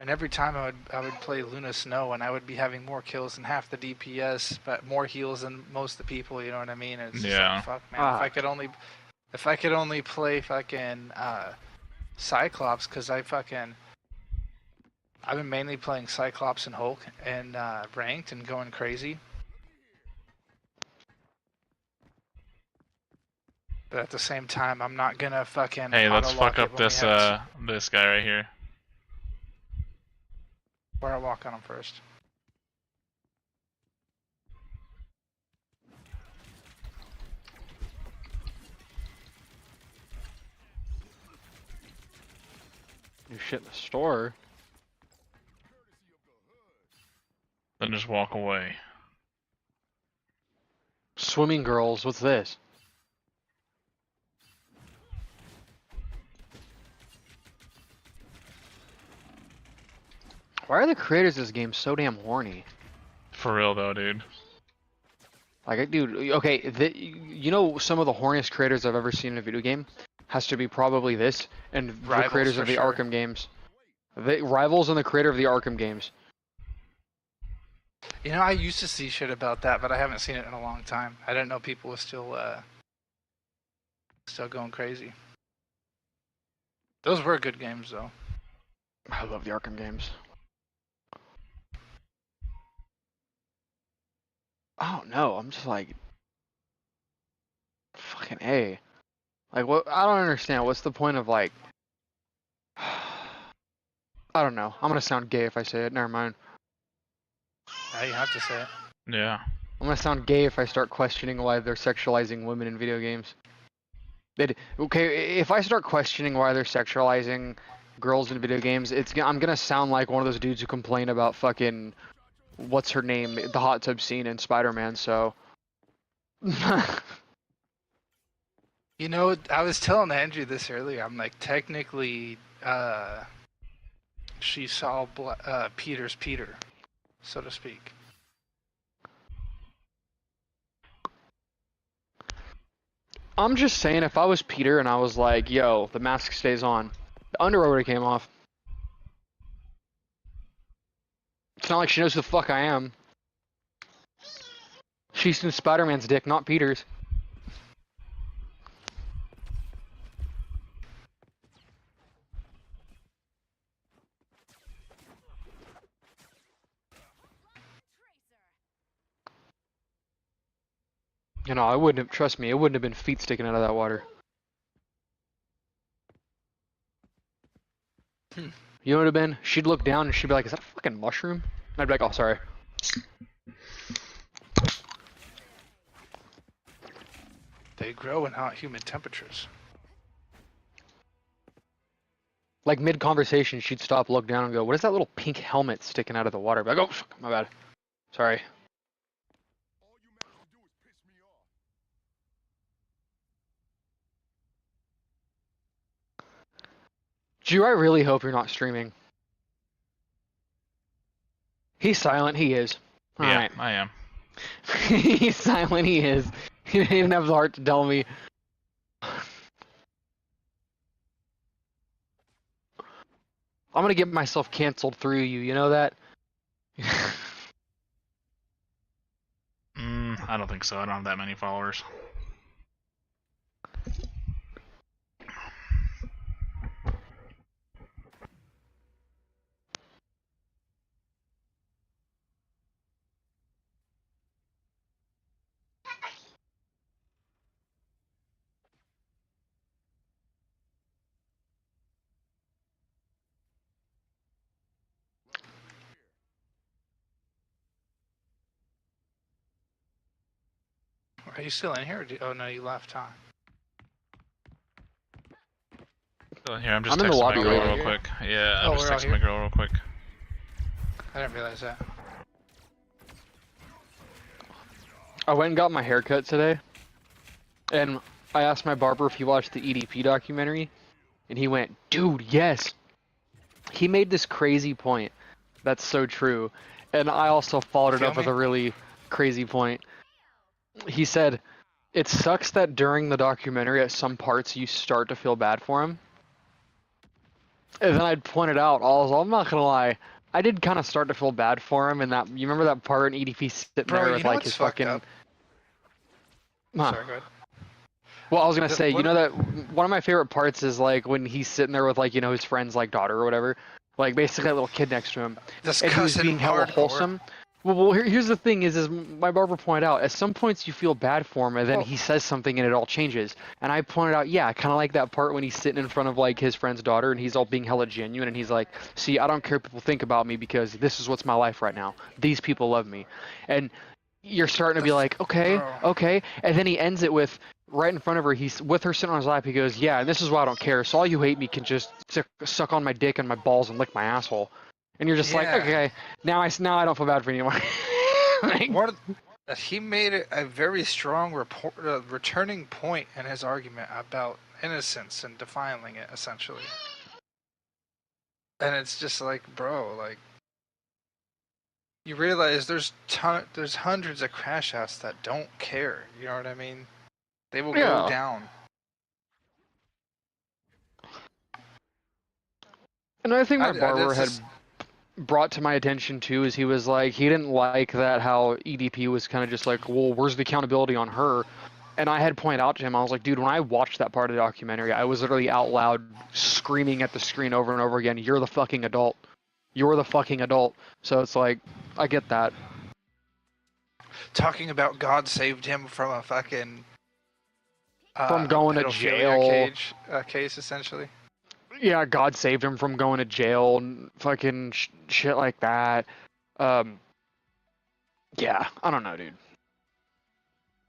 And every time I would play Luna Snow, and I would be having more kills than half the DPS, but more heals than most of the people. You know what I mean? And it's just like, fuck, man. If I could only play fucking Cyclops, because I've been mainly playing Cyclops and Hulk and ranked and going crazy. But at the same time, I'm not gonna fucking. Hey, let's fuck up this this guy right here. Where I walk on him first. New shit in the store. Then just walk away. Swimming girls, what's this? Why are the creators of this game so damn horny? For real though, dude. Like, dude, okay, you know some of the horniest creators I've ever seen in a video game has to be probably this and Rivals, the creators of the Arkham games. The Rivals and the creator of the Arkham games. You know, I used to see shit about that, but I haven't seen it in a long time. I didn't know people were still going crazy. Those were good games, though. I love the Arkham games. Oh no, I'm just like, fucking A. Like, what? I don't understand. What's the point of like? I don't know. I'm gonna sound gay if I say it. Never mind. Now you have to say it. Yeah. I'm gonna sound gay if I start questioning why they're sexualizing women in video games. Okay, if I start questioning why they're sexualizing girls in video games, I'm gonna sound like one of those dudes who complain about fucking what's her name, the hot tub scene in Spider-Man. So. You know, I was telling Andrew this earlier. I'm like, technically, she saw Peter's Peter, so to speak. I'm just saying, if I was Peter and I was like, yo, the mask stays on, the underwear would have came off. It's not like she knows who the fuck I am. She's seen Spider-Man's dick, not Peter's. You know, I wouldn't have, trust me, it wouldn't have been feet sticking out of that water. You know what it would have been? She'd look down and she'd be like, is that a fucking mushroom? And I'd be like, oh, sorry. They grow in hot, humid temperatures. Like mid-conversation, she'd stop, look down, and go, what is that little pink helmet sticking out of the water? I'd be like, oh, fuck, my bad. Sorry. Drew, I really hope you're not streaming. He's silent, he is. All yeah, right. I am. He's silent, he is. He didn't even have the heart to tell me. I'm gonna get myself canceled through you, you know that? I don't think so. I don't have that many followers. Are you still in here? Oh no, you left, huh? So here, I'm just I'm in the texting my lobby girl right real here. quick. Yeah, Oh, I'm just we're all texting my here? girl real quick. I didn't realize that. I went and got my haircut today, and I asked my barber if he watched the EDP documentary, and he went, dude, yes. He made this crazy point that's so true, and I also followed it Feel up with me? a really crazy point. He said, it sucks that during the documentary at some parts you start to feel bad for him, And then I'd point it out. Also, I'm not gonna lie, I did kind of start to feel bad for him. And that you remember that part in EDP sitting there with like his fucking. Up? Huh. Sorry, go ahead. Well, I was gonna say, you know that one of my favorite parts is like when he's sitting there with like his friend's like daughter or whatever, like basically a little kid next to him, and he's being hella wholesome. Well, here's the thing: is my barber pointed out at some points you feel bad for him, and then he says something and it all changes. And I pointed out, yeah, kind of like that part when he's sitting in front of like his friend's daughter and he's all being hella genuine, and he's like, "See, I don't care what people think about me because this is what's my life right now. These people love me," and you're starting to be like, okay, and then he ends it with. Right in front of her, he's with her sitting on his lap. He goes, "Yeah, and this is why I don't care. So all you hate me can just suck on my dick and my balls and lick my asshole." And you're just like, okay, now I don't feel bad for you anymore. He made a very strong returning point in his argument about innocence and defiling it, essentially. And it's just like, bro, like, you realize there's hundreds of crash outs that don't care. You know what I mean? They will go down. Another thing my barber had brought to my attention too is he was like, he didn't like that how EDP was kind of just like, well, where's the accountability on her? And I had pointed out to him, I was like, dude, when I watched that part of the documentary, I was literally out loud screaming at the screen over and over again, "You're the fucking adult. You're the fucking adult." So it's like, I get that. Talking about God saved him from a fucking from going to jail case, essentially. Yeah, God saved him from going to jail and fucking shit like that. Yeah, I don't know, dude.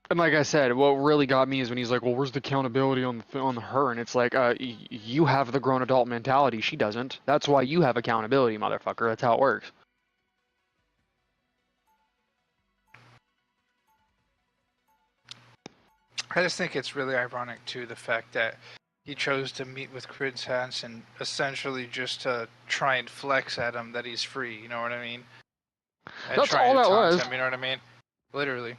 And like I said, what really got me is when he's like, "Well, where's the accountability on her?" And it's like, you have the grown adult mentality. She doesn't. That's why you have accountability, motherfucker. That's how it works. I just think it's really ironic, too, the fact that he chose to meet with Chris Hansen essentially just to try and flex at him that he's free, you know what I mean? And that's all that was. Him, you know what I mean? Literally.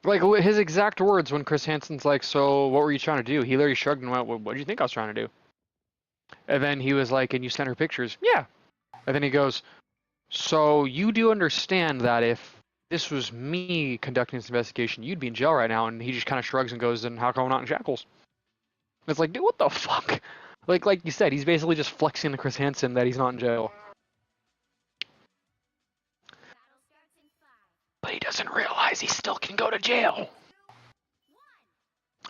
Like, his exact words when Chris Hansen's like, "So, what were you trying to do?" He literally shrugged and went, "What do you think I was trying to do?" And then he was like, "And you sent her pictures?" "Yeah." And then he goes, "So, you do understand that if this was me conducting this investigation, you'd be in jail right now?" And he just kind of shrugs and goes, "Then how come I'm not in shackles?" It's like, dude, what the fuck? Like you said, he's basically just flexing to Chris Hansen that he's not in jail. But he doesn't realize he still can go to jail.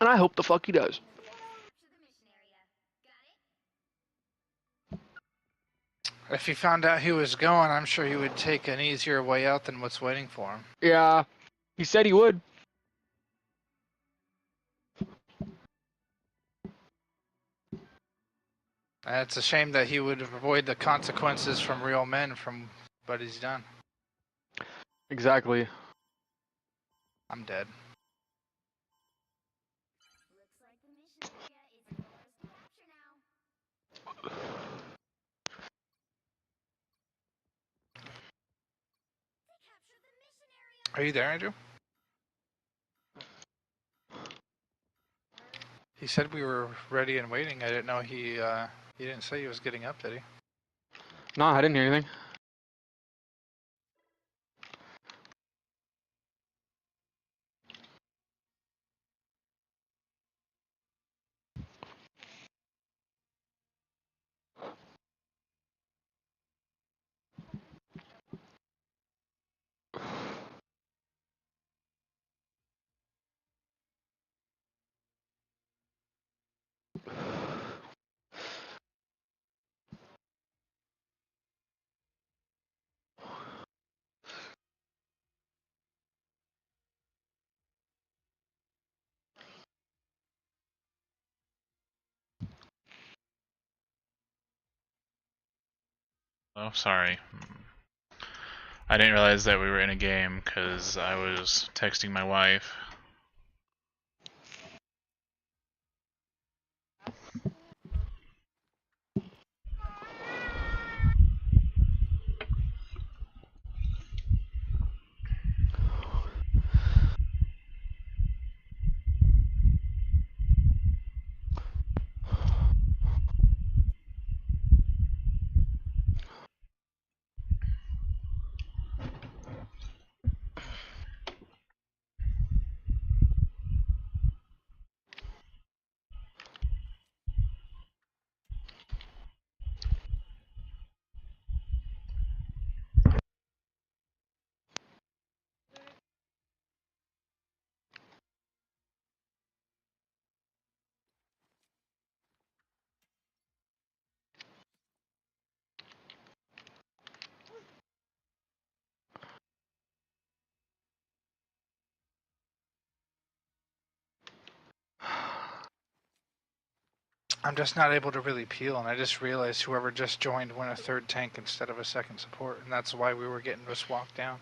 And I hope the fuck he does. If he found out he was going, I'm sure he would take an easier way out than what's waiting for him. Yeah, he said he would. It's a shame that he would avoid the consequences from real men from what he's done. Exactly. I'm dead. Are you there, Andrew? He said we were ready and waiting. I didn't know he didn't say he was getting up, did he? No, I didn't hear anything. Oh, sorry. I didn't realize that we were in a game because I was texting my wife. I'm just not able to really peel, and I just realized whoever just joined went a third tank instead of a second support, and that's why we were getting just walked down.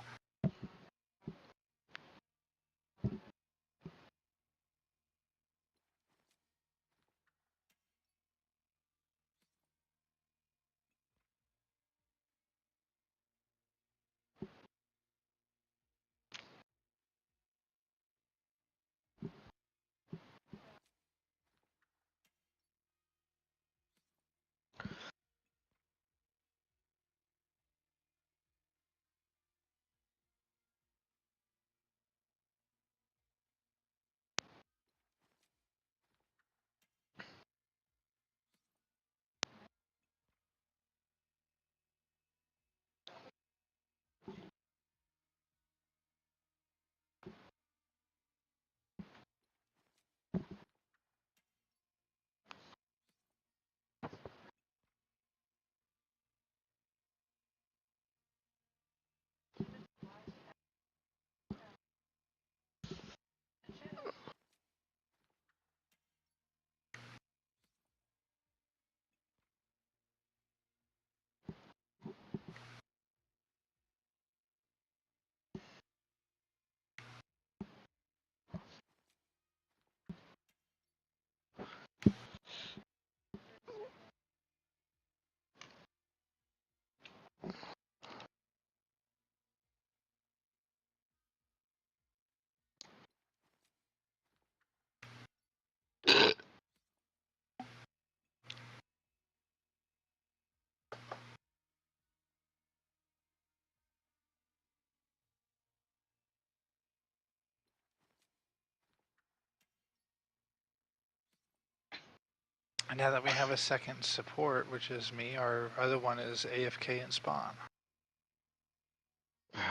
And now that we have a second support, which is me, our other one is AFK and Spawn.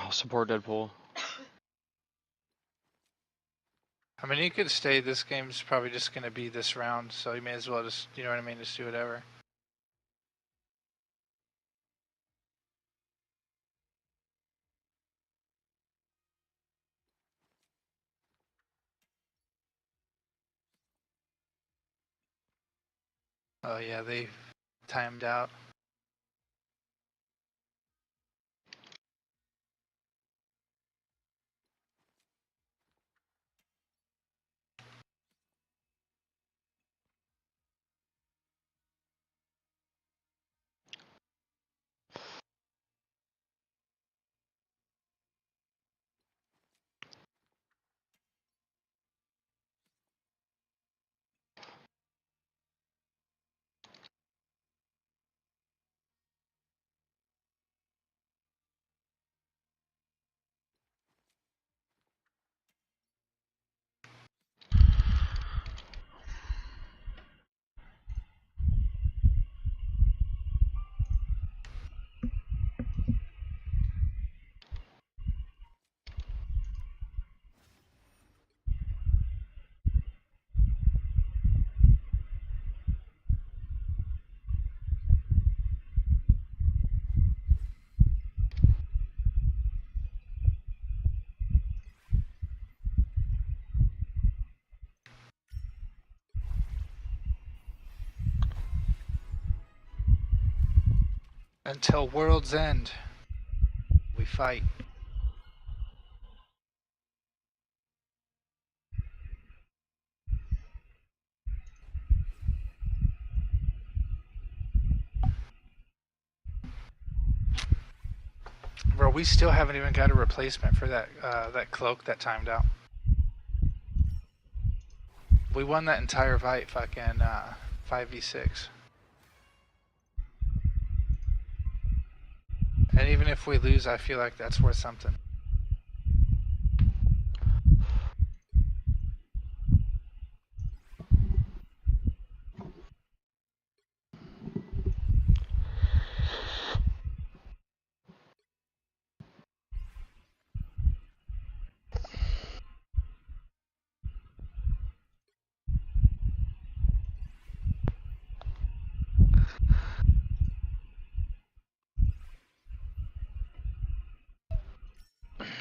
I'll support Deadpool. I mean, you could stay. This game's probably just going to be this round, so you may as well just, you know what I mean, just do whatever. Oh yeah, they timed out. Until world's end, we fight. Bro, we still haven't even got a replacement for that that cloak that timed out. We won that entire fight fucking 5v6. And even if we lose, I feel like that's worth something.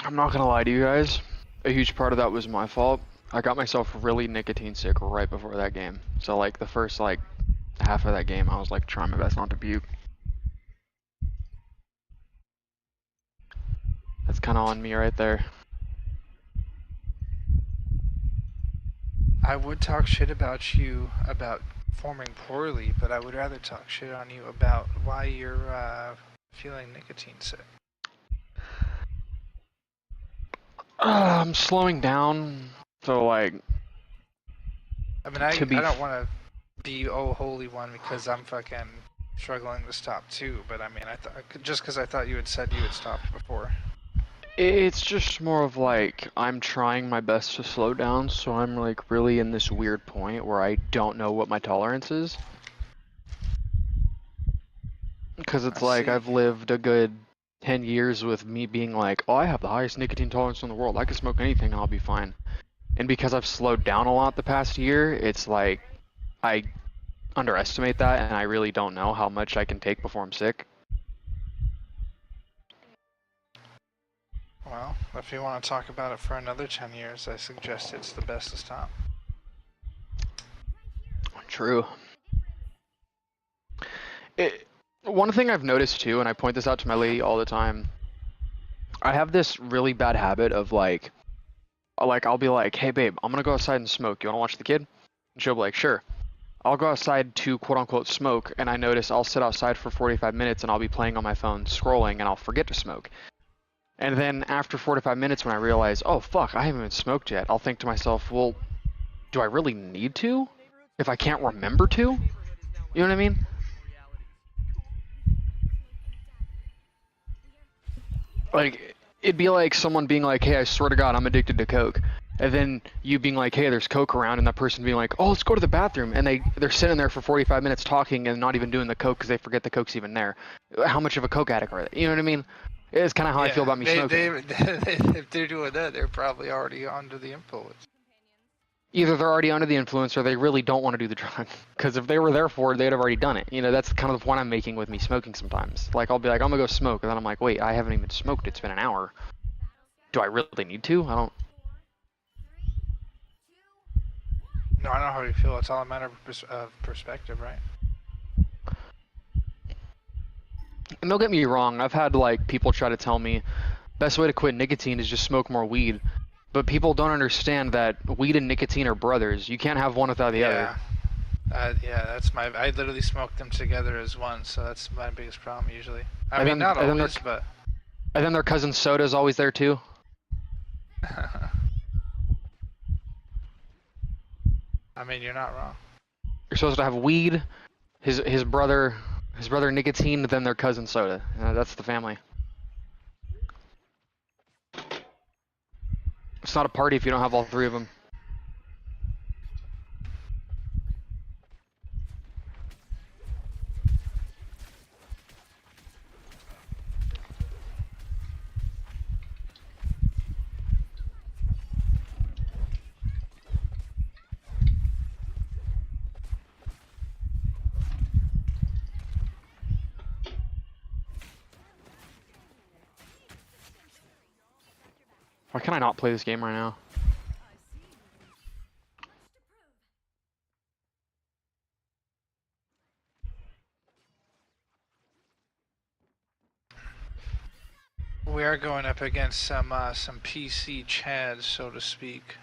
I'm not gonna lie to you guys, a huge part of that was my fault. I got myself really nicotine sick right before that game. So like the first like half of that game, I was like trying my best not to puke. That's kind of on me right there. I would talk shit about you about performing poorly, but I would rather talk shit on you about why you're feeling nicotine sick. I'm slowing down, so like. I mean, I don't want to be holy one because I'm fucking struggling to stop too. But I mean, just because I thought you had said you had stopped before. It's just more of like I'm trying my best to slow down, so I'm like really in this weird point where I don't know what my tolerance is. Because it's like I've lived a good 10 years with me being like, oh, I have the highest nicotine tolerance in the world. I can smoke anything and I'll be fine. And because I've slowed down a lot the past year, it's like I underestimate that and I really don't know how much I can take before I'm sick. Well, if you want to talk about it for another 10 years, I suggest it's the best to stop. True. One thing I've noticed too, and I point this out to my lady all the time, I have this really bad habit of like I'll be like, hey babe, I'm gonna go outside and smoke. You wanna watch the kid? And she'll be like, sure. I'll go outside to quote unquote smoke, and I notice I'll sit outside for 45 minutes and I'll be playing on my phone, scrolling, and I'll forget to smoke. And then after 45 minutes when I realize, oh fuck, I haven't even smoked yet, I'll think to myself, well, do I really need to? If I can't remember to? You know what I mean? Like, it'd be like someone being like, hey, I swear to God, I'm addicted to Coke. And then you being like, hey, there's Coke around, and that person being like, oh, let's go to the bathroom. And they're sitting there for 45 minutes talking and not even doing the Coke because they forget the Coke's even there. How much of a Coke addict are they? You know what I mean? It's kind of how I feel about me smoking. If they're doing that, they're probably already under the influence. Either they're already under the influence or they really don't want to do the drug. Because if they were there for it, they'd have already done it. You know, that's kind of the point I'm making with me smoking sometimes. Like, I'll be like, I'm gonna go smoke, and then I'm like, wait, I haven't even smoked. It's been an hour. Do I really need to? I don't... No, I know how you feel. It's all a matter of perspective, right? And don't get me wrong, I've had like people try to tell me best way to quit nicotine is just smoke more weed. But people don't understand that weed and nicotine are brothers. You can't have one without the other. Yeah, that's I literally smoke them together as one, so that's my biggest problem usually. I mean, not always, but... And then their cousin Soda's always there too. I mean, you're not wrong. You're supposed to have weed, his brother nicotine, then their cousin Soda. That's the family. It's not a party if you don't have all three of them. Why can I not play this game right now? We are going up against some PC chads, so to speak.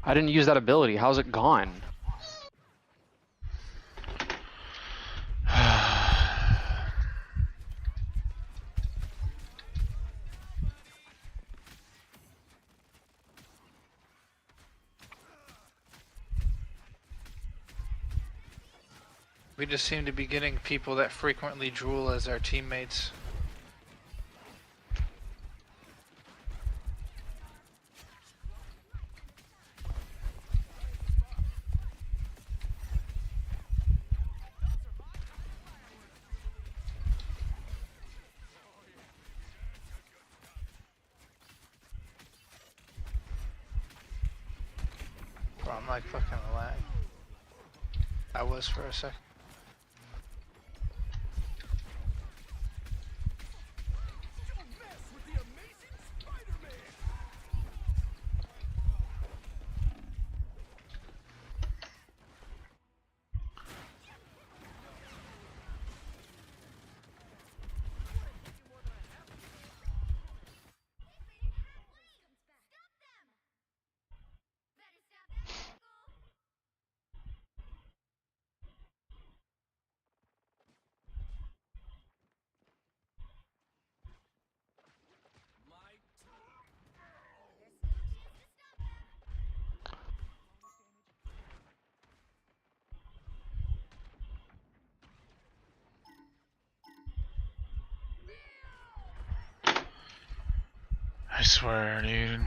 I didn't use that ability. How's it gone? We just seem to be getting people that frequently drool as our teammates. Bro, I'm like fucking lag. I was for a second. I swear, dude.